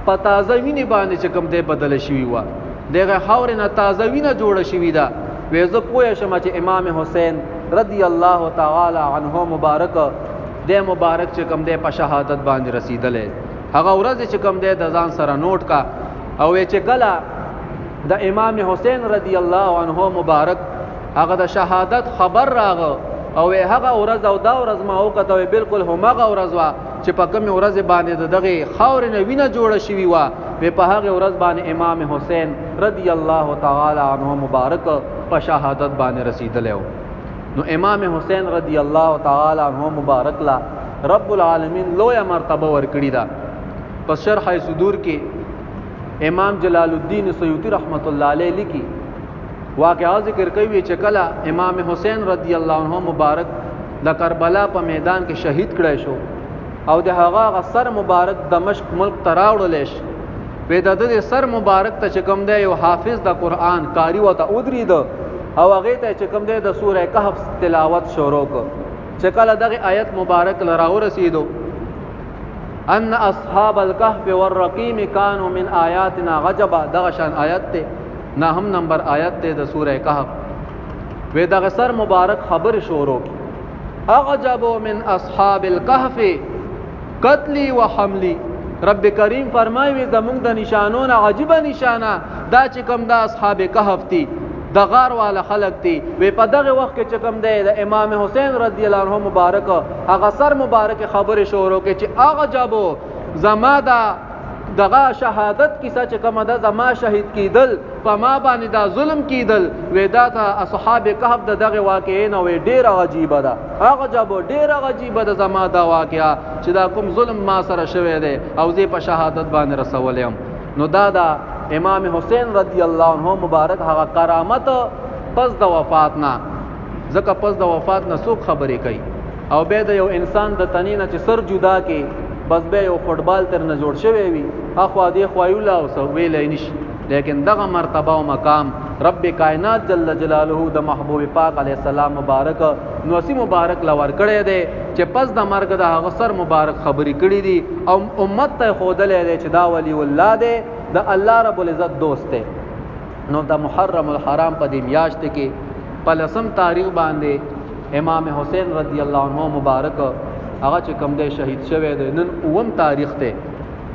په تازه وینې باندې چې کوم دی بدله شوي وه دغه خاورې نه تازه وینه جوړه شوې ده. وی زه پوه شم چې امام حسین رضی الله تعالی عنه مبارک د مبارک چې کوم دی په شهادت باندې رسیدلی. هغه ورځ چې کوم دی د ځان سره نوٹ کا او چې کله د امام حسین رضی الله عنه مبارک هغه د شهادت خبر راغو او هغه ورځ او دا ورځ ما وکړه بالکل همغه ورځ وا چې په کوم ورځ باندې دغه خاورې نه وینه جوړه شوې وه په هغه ورځ باندې امام حسین رضی الله تعالی عنه مبارک په شهادت باندې رسیدلی. نو امام حسین رضی الله تعالی عنه مبارک لا رب العالمین لویه مرتبه ورکړې ده. په شرح صدور کې امام جلال الدین سیوطی رحمت الله علیه لیکي واقعا ذکر کوي چې کله امام حسین رضی الله عنه مبارک د کربلا په میدان کې شهید کړی شو او د هغه سر مبارک دمشق ملک ته راوړل شي په د سر مبارک ته چې کوم دی یو حافظ د قرآن قاری وته ودرید او هغه ته چې کوم دی د سوره کهف تلاوت شروع کړ چې کله دغه آیت مبارک لراو رسیدو ان اصحاب الكهف والرقيم كانوا من آیاتنا عجبا دغه شان آیت ته نهم نمبر آیت ته د سوره کهف و دغه سر مبارک خبر شروع اعجب من اصحاب الكهف قتلی و حملی. رب کریم فرمایي زمونږ د نشانونو عجیبه نشانه دا چې کوم د اصحاب کهف دي د غار والا خلق دي. وی په دغه وخت کې چې کوم دی د امام حسین رضی الله عنه مبارک هغه سر مبارک خبر شروع کې چې اعجب زما دغه شهادت کیسه چې کومه ده زما شهید کیدل په ما باندې دا ظلم کیدل وی دا ته اصحاب کهف دغه واقعې نه وی ډیر عجیبه ده. اعجب ډیر عجیبه ده زما دا واقعه چې دا کوم ظلم ما سره شوی دی او زه په شهادت باندې رسولم. نو دا امام حسین رضی الله عنه مبارک هغه کرامت پس د وفات نه ځکه پس د وفات نه څوک خبرې کوي او به د یو انسان د تنې نه چې سر جدا کې بس به یو فوټبال تر نه جوړ شوی وي اخوا دې خوایوله او سو ویلې نشي. لیکن دغه مرتبه او مقام رب کائنات جل جلاله د محبوب پاک علیه السلام مبارک نوسی مبارک لور کړی دی چې پس د مرګ د هغه سر مبارک خبرې کړې دي او امت ته ښودلی دی چې دا ولی الله دی د الله رب العزت دوست دی. نو د محرم الحرام په دې میاشت کې په 10 تاریخ باندې امام حسین رضی الله عنه مبارک هغه چې کوم دی شهید شوی دی. نن 9 تاریخ ته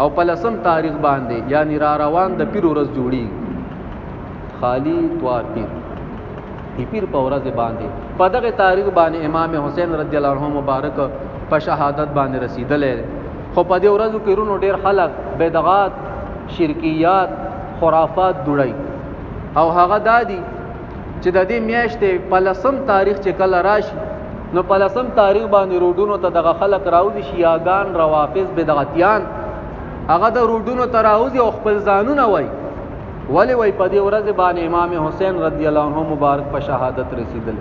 او په 10 تاریخ باندې یعنی را روان د پیر ورځ جوړي خالی توار پیر په ورځ باندې په دغه تاریخ باندې امام حسین رضی الله عنه مبارک په شهادت باندې رسیدلی. خو په دې ورځو کې رونو ډیر خلک بدعات شرکیات خرافات جوړي او هغه دادي چې د دې میاشتې په 10 تاریخ چې کله راشي نو په 10 تاریخ باندې روډونو ته دغه خلک راوځي شیعاګان روافض بدعتیان هغه د روډونو ته راوځي او خپل ځانونه وایي ولی وای په دې ورځ باندې امام حسین رضی الله عنه مبارک په شهادت رسیدل.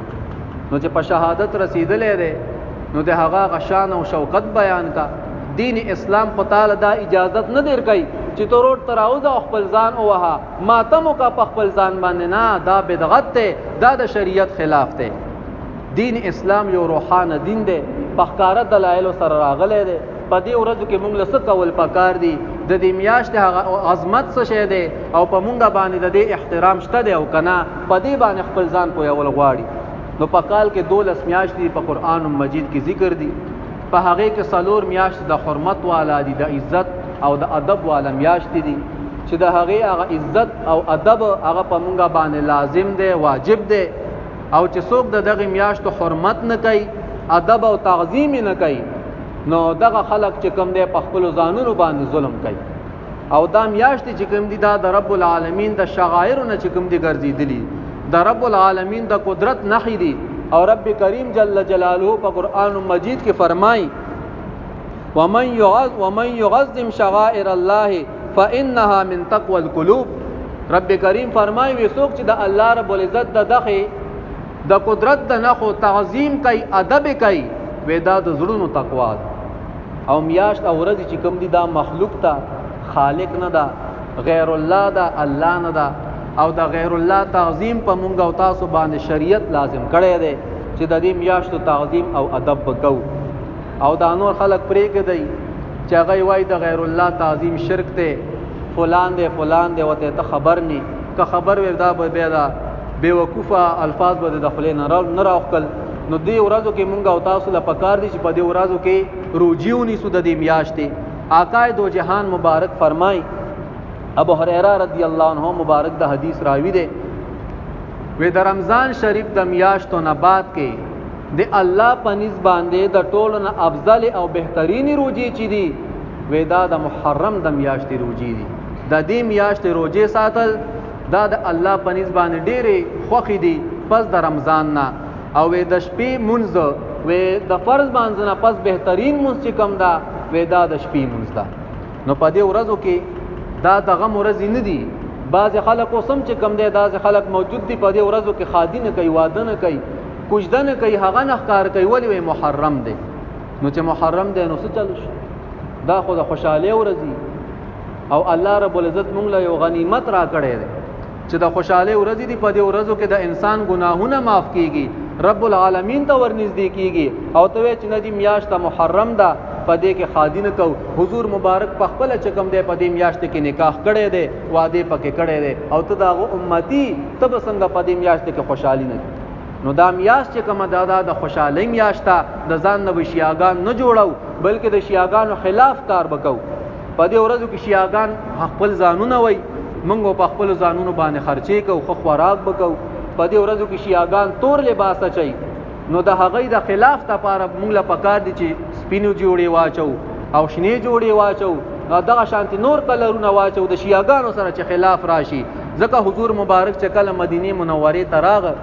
نو چې په شهادت رسیدلې ده نو د هغه غشان او شوکت بیان کا دین اسلام په تعالی دا اجازت نه درکای چې تو روډ تراوز او خپل ځان او وها ماتمو کا په خپل ځان باندې نه دا بدعت ته دا د شریعت خلاف ته. دین اسلام یو روحانه دین دی په ښکارا دلایل سره راغلی دی. په دې ورځو کې موږ لسه کول پکار دي د دې میاشتې عظمت څه شی دی او په موږ باندې د دې احترام شته دی او کنه په دې باندې خپل ځان پوهول غواړي. نو په کال کې 12 میاشتې په قرآن مجید کې ذکر دي په هغه کې 4 میاشتې د حرمت والا دي د عزت او د ادب والا میاشتې دي چې د هغه عزت او ادب هغه په موږ باندې لازم دی واجب دی او چې څوک دغه میاشتو حرمت نه کوي ادب او تعظیم نه کوي نو دغه خلق چې کوم دی په خپل ځانونو باندې ظلم کوي. او دا میاشتې چې کوم دي دا د رب العالمین د شعائر نه چې کوم دي ګرځېدلي د رب العالمین د قدرت نښې دي او رب کریم جل جلاله په قرآن مجید کې فرمایي ومن يعظم شعائر الله فانها من تقوى القلوب. رب کریم فرمایي وسوک چې د الله رب العزت د قدرت د نخو تعظیم کوي ادب کوي ودا د زړونو تقوا او میاشت او ورځ چې کوم دي دا مخلوق ته خالق نه ده غیر الله ده الله نه ده او د غیر الله تعظیم په مونږ او تاسو باندې شریعت لازم کړی دی چې د دې میاشتو تعظیم او ادب وکړو. او دا نور خلق پرې کېدی چې هغه وایي د غیر الله تعظیم شرک دی فلان دی فلان دی وته ته خبر نی که خبر وې دا به بیا دا بیوقوفه الفاظ به د خپل نه راوخل. نو دې ورځو کې مونږ او تاسو له پکار دي چې په دې ورځو کې روجیونی سود دې میاشتې. آقا دو جهان مبارک فرمای، ابو هريره رضی الله عنه مبارک د حدیث راوی دی، وې د رمضان شریف د میاشتو نه بعد کې د الله پنځ باندې د ټولو نه افضل او بهترینی روجي چي دي وې دا د محرم د میاشتې روجي دي. د دې میاشتې روجي ساتل دا د الله پنځ باندې ډېرې خوخي دي پس د رمضان نه. او وې د شپې منځ وې د فرض باندې نه پس بهترین منځ چې کم دا وې دا د شپې منځ ده. نو په دې ورځو کې دا دغه ورځې نه دي. بعض خلک اوسم چې کم دی دا خلک موجود دي په دې ورځو کې خادي نه کوي، واده نه کوي، کوجده نه کوي، هغه نه ښکار کوي ولې وې محرم دی. نو چې محرم دی نو څه چلو شي؟ دا خو د خوشحالۍ ورځ او الله رب العزت مونږ له یو غنیمت را کړی دی چې د خوشحالۍ ورځ دي. په دې ورځو کې د انسان ګناهونه معاف کیږي، رب العالمین ته ورنږدې کیږي. او ته چې ندی میاشت محرم ده په دې کې خادي نه کو. حضور مبارک په خپل چکم دی په دې میاشت کې نکاح کړی دی، واده پکې کړی دی، او ته دا امتی ته به څنګه په دې میاشت کې خوشحالي نه. نو دا میاشت چې کومه دا د خوشحالۍ میاشت د ځان نه شیاغان نه جوړو بلکې د شیاغانو خلاف کار وکاو. په دې ورځو کې شیاغان خپل ځانونه وای موږ په خپل ځانونو باندې خرچې کو، خو خوراک وکاو. په دې ورځو کې شیاغان تور لباس اچي. نو د هغې د خلاف لپاره موږ له پکار دي چې سپینو جوړې واچو او شنې جوړې واچو، دغه شانتي نور کلرونه واچو د شیاغانو سره چې خلاف راشي. ځکه حضور مبارک چې کله مدینه منورې ته راغی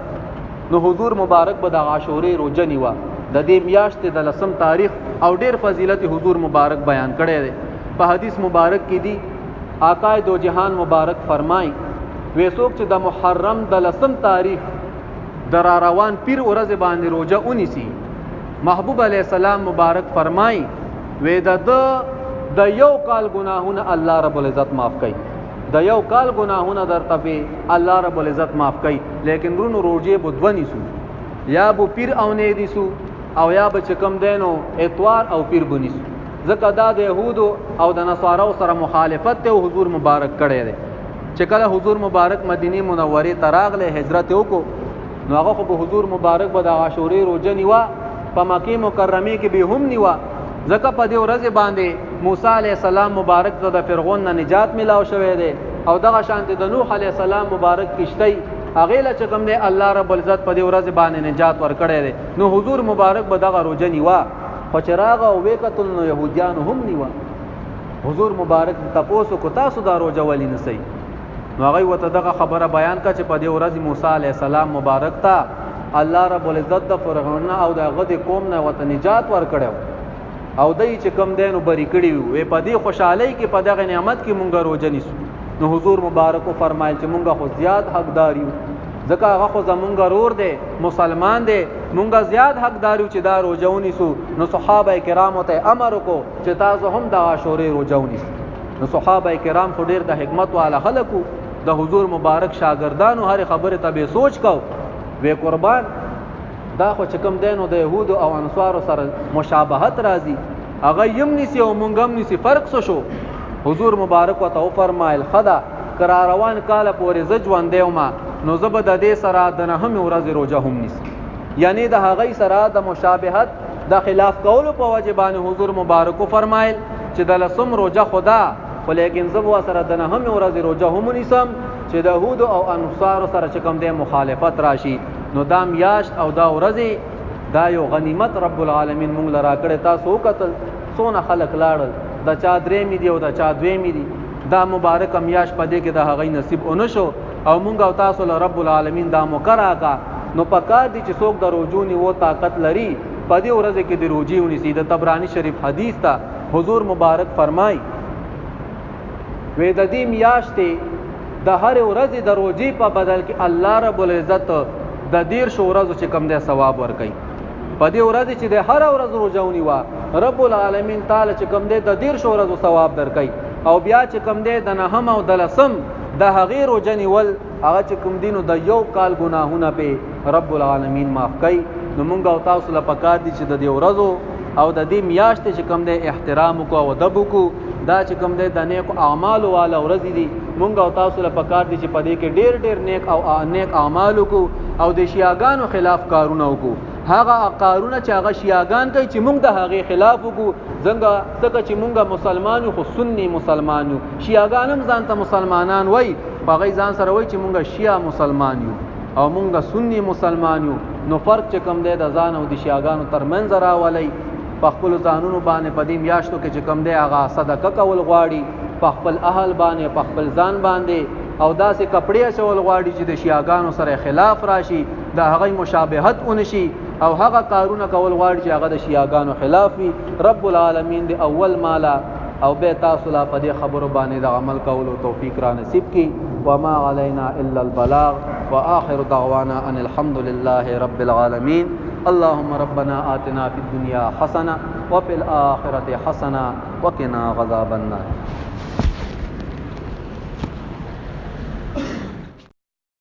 نو حضور مبارک به د عاشورې روزه نیوه. د دې میاشتې د 10 تاریخ او ډېر فضیلت حضور مبارک بیان کړی دی. په حدیث مبارک کې دی آقا دو جهان مبارک فرمای، وې څوک چې د محرم د 10 تاریخ در روان پیر ورځ باندې روزه ونیسي، محبوب علیه السلام مبارک فرمای وې د یو کال ګناهونه الله رب العزت معاف کوي. د یو کال ګناهونه درته په الله رب العزت معاف کوي. لیکن رونو روزه بو دونیسو، یا بو پیر او نه دیسو او یا به چکم دینو اتوار او پیر بنیسو. ځکه دا د يهودو او د نصارو سره مخالفت ته حضور مبارک کړی دی. چې کله حضور مبارک مدینه منورې ته راغله هجرت وکړو نو هغه خو به حضور مبارک به د عاشورې روزه نیوه، په مکه مکرمه کې به هم نیوه. ځکه په دې ورځ باندې موسی علیه السلام مبارک ته د فرعون نه نجات ملاو شوی دی، او دغه شانته د نوح علیه السلام مبارک کشتی هغه له چکم دی الله رب العزت په دې ورځ باندې نجات ورکړی دی. نو حضور مبارک به دغه روزه نیوه، خو چې راغه او وکتل نو يهوديان هم نیوه. حضور مبارک تاسو کو تاسو دا روزه ولې نسی؟ نو هغه وته دغه خبره بیان کا چې په دې ورځ موسی علیه السلام مبارک ته الله رب العزت د فرعون او د غد قوم نه وته نجات ورکړو او دای چې کم دینو بری کړی وي. په دې خوشحالۍ کې په دغه نعمت کې مونږ روزه نیسو. نو حضور مبارک فرمایل چې مونږ خو زیات حقدار یو، ځکه هغه خو زمونږ رور دی، مسلمان دی، مونږ زیات حقدار یو چې دا روزه ونیسو. نو صحابه کرامو ته امر وکړو چې تاسو هم د عاشورې روزه ونیسئ. نو صحابه کرام خو ډېر د حکمت والا خلکو، د حضور مبارک شاګردانو هر خبره ته به سوچ کو. وې قربان دا خو چې کوم دینو د يهودو او انصارو سره مشابهت راځي، هغه یم نسی او مونږ هم نسی، فرق څه شو؟ حضور مبارک وته فرمایل خدا کرا روان کاله پورې ژوند دیوما نو زبد د دې سره د نه هم ورځ روزه هم نسی. یعنی د هغه سره د مشابهت د خلاف کولو په واجبانه حضور مبارک فرمایل چې د لسم روزه خدا، ولیکن زب سره د نه هم ورځ روزه هم نیسم چې د يهود او انصار سره چې کوم د مخالفت راشي. نو دا میاشت او دا ورځي دا یو غنیمت رب العالمین مونږ لرا کړی. تاسو قتل سونه خلق لاړل، د چا درې می دی او د چا دوی می دی. دا مبارک میاشت پدې کې د هغه نصیب اونشو او مونږ او تاسو له رب العالمین دا مقرره کا. نو پکار دي چې څوک د روزونی وو طاقت لري پدې ورځ کې د روزي ونیسي. د طبرانی شریف حدیث تا حضور مبارک فرمای وې د دې میاشتې د هر ورځ د روزي په بدل کې الله رب العزت د 10 ورځو چې کم ده ثواب ورکړي. په دې ورځ چې د هر ورځ روزه ونیوا رب العالمین تعالی چې کم ده د 10 ورځو ثواب درکړي. او بیا چې کم ده د نهم او د لسم د هغې روزه نیول هغه چې کوم دینو د یو کال ګناهونه په رب العالمین معاف کوي. نو مونږ او تاسو له پکار دي چې د دې ورځو او د دې میاشتې چې کم ده احترام وکړو او ادب وکړو. دا چې کوم دی د نیک اعمالو والا ورځې دي مونږ او تاسو له پکار دي چې په دې کې ډېر ډېر نیک اعمال وکړو او د شیعاګانو خلاف کارونه وکړو هغه کارونه چې هغه شیعاګان کوي چې مونږ د هغې خلاف وکړو ځکه چې مونږ مسلمان یو خو سنی مسلمان یو شیعاګان هم ځان ته مسلمانان وایي په هغوی ځان سره وایي چې مونږ شیعه مسلمان یو او مونږ سنی مسلمان یو نو فرق چې کوم دی د ځان او د شیعاګانو ترمنځ راولئ په خپلو ځانونو باندې په دې میاشتو کې چې کوم دی هغه صدقه کول غواړي په خپل اهل باندې په خپل ځان باندې او داسې کپړې اچول غواړي چې د شیعاګانو سره خلاف راشي د هغوی مشابهت ونشي او هغه کارونه کول غواړي چې هغه د شیعاګانو خلاف وي رب العالمین د اول مالا او به تاسو لا په دې خبرو باندې د عمل کولو توفیق را نصیب کړي وما علینا الا البلاغ واخر دعوانا ان الحمد لله رب العالمين اللهم ربنا آتنا في الدنيا حسنة وفي الآخرة حسنة وقنا عذاب النار